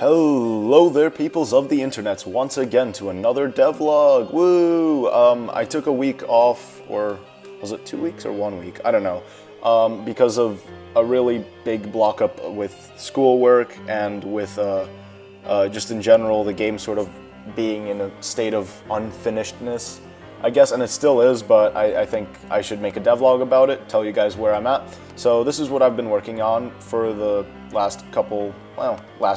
Hello there, peoples of the internets, once again to another devlog. Woo! I took a week off, or was it 2 weeks or 1 week? I don't know. Because of a really big block up with schoolwork and with just in general the game sort of being in a state of unfinishedness, I guess, and it still is, but I think I should make a devlog about it, tell you guys where I'm at. So this is what I've been working on for the last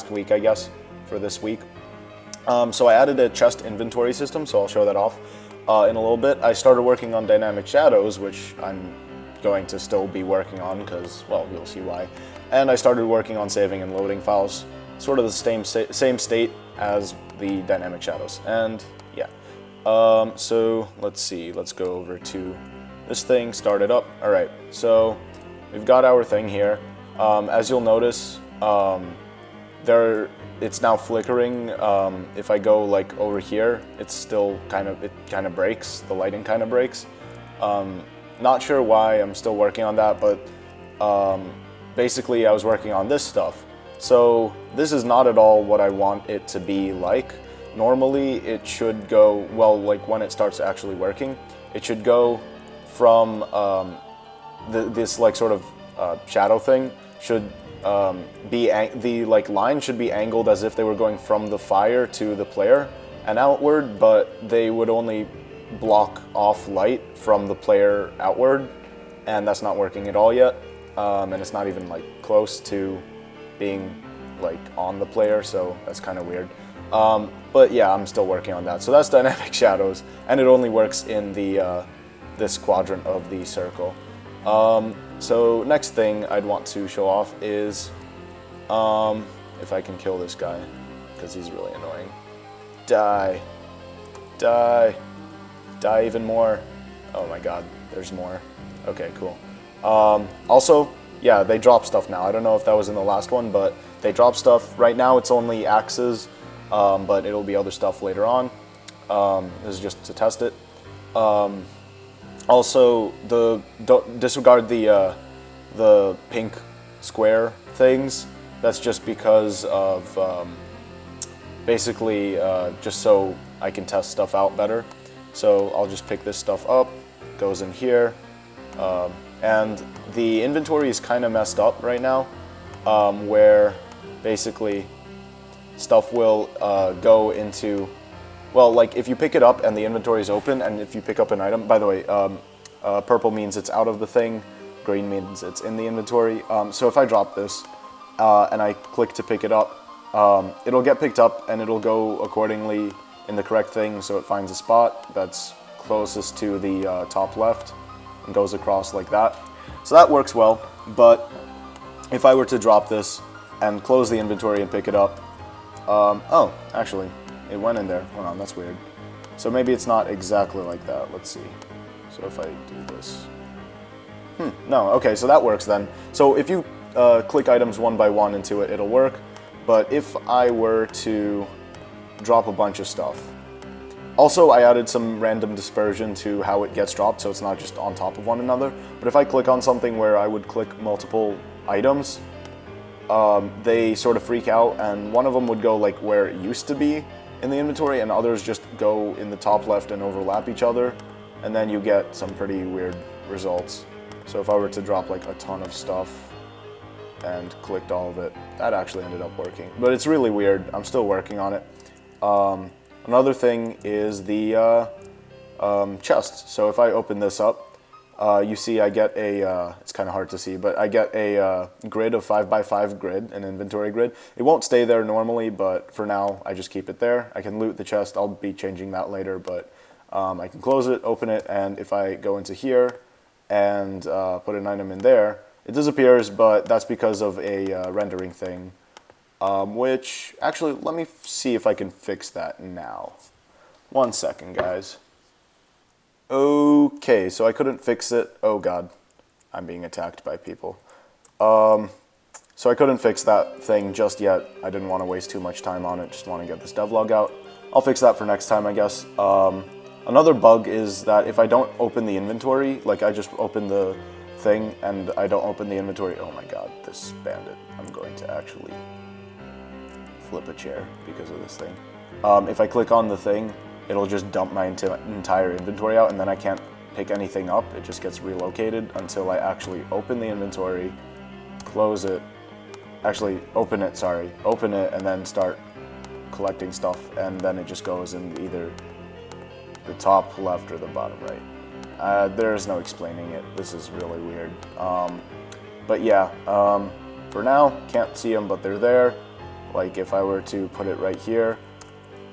week, I guess, for this week. So I added a chest inventory system, so I'll show that off in a little bit. I started working on dynamic shadows, which I'm going to still be working on because, well, you'll see why. And I started working on saving and loading files, sort of the same state as the dynamic shadows. And yeah. So let's see, let's go over to this thing, start it up. All right, so we've got our thing here. As you'll notice, it's now flickering. If I go like over here, it's still it kind of breaks, the lighting kind of breaks. Not sure why, I'm still working on that, but basically I was working on this stuff. So this is not at all what I want it to be like. Normally it should go, well, like when it starts actually working, it should go from this like sort of shadow thing should be, the like line should be angled as if they were going from the fire to the player and outward, but they would only block off light from the player outward, and that's not working at all yet, and it's not even like close to being like on the player, so that's kind of weird. But yeah, I'm still working on that. So that's dynamic shadows, and it only works in the this quadrant of the circle. So next thing I'd want to show off is if I can kill this guy, because he's really annoying. Die. Die. Die even more. Oh my god, there's more. Okay, cool. Also, yeah, they drop stuff now. I don't know if that was in the last one, but they drop stuff. Right now it's only axes. But it'll be other stuff later on. This is just to test it. Also, don't disregard the pink square things. That's just because of basically just so I can test stuff out better. So I'll just pick this stuff up, goes in here, and the inventory is kind of messed up right now, where basically stuff will go into, well, like if you pick it up and the inventory is open, and if you pick up an item, by the way, purple means it's out of the thing, green means it's in the inventory. So if I drop this and I click to pick it up, it'll get picked up and it'll go accordingly in the correct thing, so it finds a spot that's closest to the top left and goes across like that. So that works well, but if I were to drop this and close the inventory and pick it up, oh, actually, it went in there. Hold on, that's weird. So maybe it's not exactly like that. Let's see. So if I do this. No, okay, so that works then. So if you click items one by one into it, it'll work. But if I were to drop a bunch of stuff. Also, I added some random dispersion to how it gets dropped, so it's not just on top of one another. But if I click on something where I would click multiple items, they sort of freak out, and one of them would go like where it used to be in the inventory, and others just go in the top left and overlap each other, and then you get some pretty weird results. So if I were to drop like a ton of stuff and clicked all of it, that actually ended up working. But it's really weird. I'm still working on it. Another thing is the chest. So if I open this up, you see I get a, it's kind of hard to see, but I get a grid of 5x5 grid, an inventory grid. It won't stay there normally, but for now I just keep it there. I can loot the chest, I'll be changing that later, but I can close it, open it, and if I go into here and put an item in there, it disappears, but that's because of a rendering thing, which, actually, let me see if I can fix that now. 1 second, guys. Okay, so I couldn't fix it. Oh god, I'm being attacked by people. So I couldn't fix that thing just yet. I didn't want to waste too much time on it, just want to get this devlog out. I'll fix that for next time, I guess. Another bug is that if I don't open the inventory, like I just open the thing and I don't open the inventory, oh my god, this bandit, I'm going to actually flip a chair because of this thing. If I click on the thing, it'll just dump my entire inventory out, and then I can't pick anything up. It just gets relocated until I actually open the inventory, close it, actually open it, and then start collecting stuff, and then it just goes in either the top left or the bottom right. There's no explaining it. This is really weird. But yeah, for now, can't see them, but they're there. Like if I were to put it right here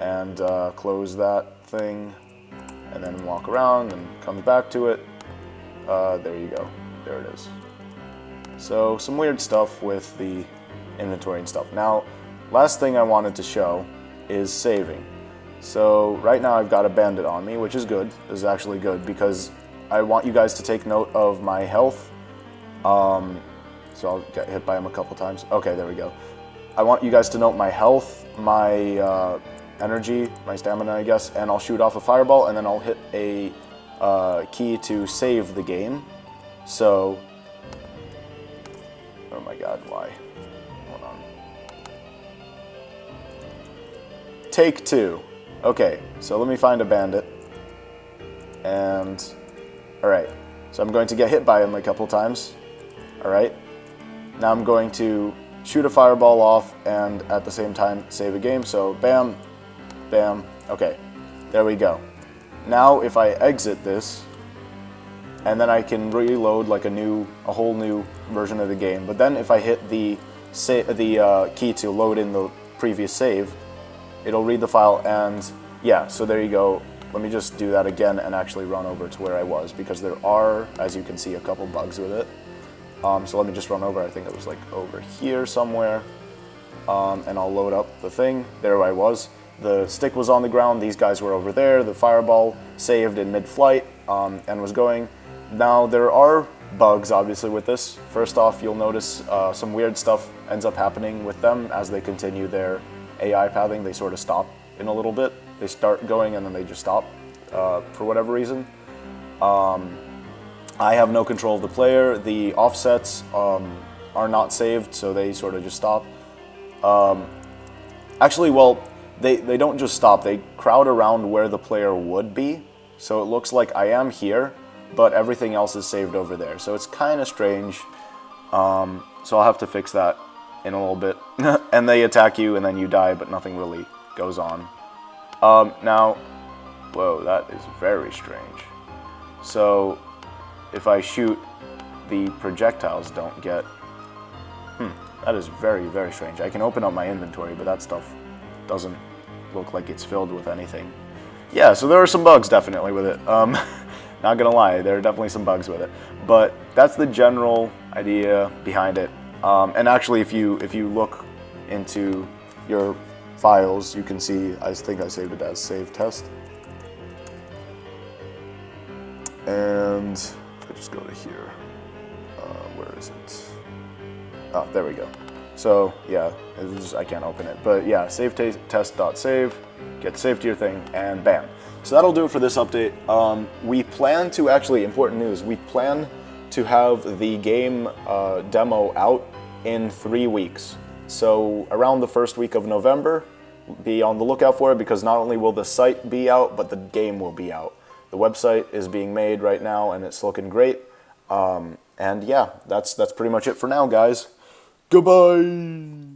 and close that thing and then walk around and come back to it, there you go. There it is. So some weird stuff with the inventory and stuff. Now, last thing I wanted to show is saving. So right now I've got a bandit on me, which is good. This is actually good because I want you guys to take note of my health. So I'll get hit by him a couple times. Okay, there we go. I want you guys to note my health, my energy, my stamina, I guess, and I'll shoot off a fireball, and then I'll hit a key to save the game. So, oh my god, why? Hold on. Take 2. Okay, so let me find a bandit. And, alright, so I'm going to get hit by him a couple times. Alright, now I'm going to shoot a fireball off and at the same time save a game. So bam, bam, okay, there we go. Now if I exit this, and then I can reload like a whole new version of the game. But then if I hit the key to load in the previous save, it'll read the file, and yeah, so there you go. Let me just do that again and actually run over to where I was, because there are, as you can see, a couple bugs with it. So let me just run over. I think it was like over here somewhere, and I'll load up the thing. There I was. The stick was on the ground. These guys were over there. The fireball saved in mid-flight and was going. Now there are bugs obviously with this. First off, you'll notice some weird stuff ends up happening with them as they continue their AI pathing. They sort of stop in a little bit. They start going and then they just stop for whatever reason. I have no control of the player. The offsets are not saved, so they sort of just stop. Actually, well, they don't just stop. They crowd around where the player would be. So it looks like I am here, but everything else is saved over there. So it's kind of strange. So I'll have to fix that in a little bit. And they attack you, and then you die, but nothing really goes on. Now, whoa, that is very strange. So if I shoot, the projectiles don't get... that is very, very strange. I can open up my inventory, but that stuff doesn't look like it's filled with anything. Yeah, so there are some bugs definitely with it. Not gonna lie, there are definitely some bugs with it. But that's the general idea behind it. And actually, if you look into your files, you can see, I think I saved it as save test. And I just go to here. Where is it? Oh, there we go. So yeah, I can't open it, but yeah, save test.save, get saved to your thing, and bam. So that'll do it for this update. We plan to actually, important news, we plan to have the game demo out in 3 weeks. So around the first week of November, be on the lookout for it, because not only will the site be out, but the game will be out. The website is being made right now, and it's looking great. And yeah, that's pretty much it for now, guys. Goodbye!